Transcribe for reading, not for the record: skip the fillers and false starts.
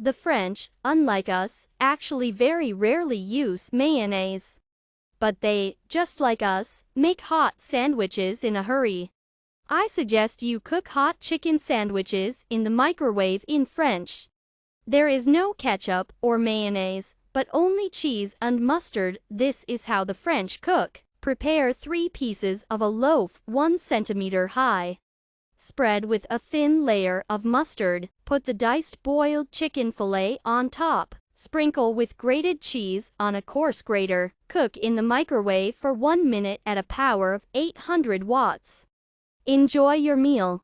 The French, unlike us, actually very rarely use mayonnaise. But they, just like us, make hot sandwiches in a hurry. I suggest you cook hot chicken sandwiches in the microwave in French. There is no ketchup or mayonnaise, but only cheese and mustard. This is how the French cook. Prepare 3 pieces of a loaf 1 centimeter high. Spread with a thin layer of mustard. Put the diced boiled chicken fillet on top. Sprinkle with grated cheese on a coarse grater. Cook in the microwave for 1 minute at a power of 800 watts. Enjoy your meal.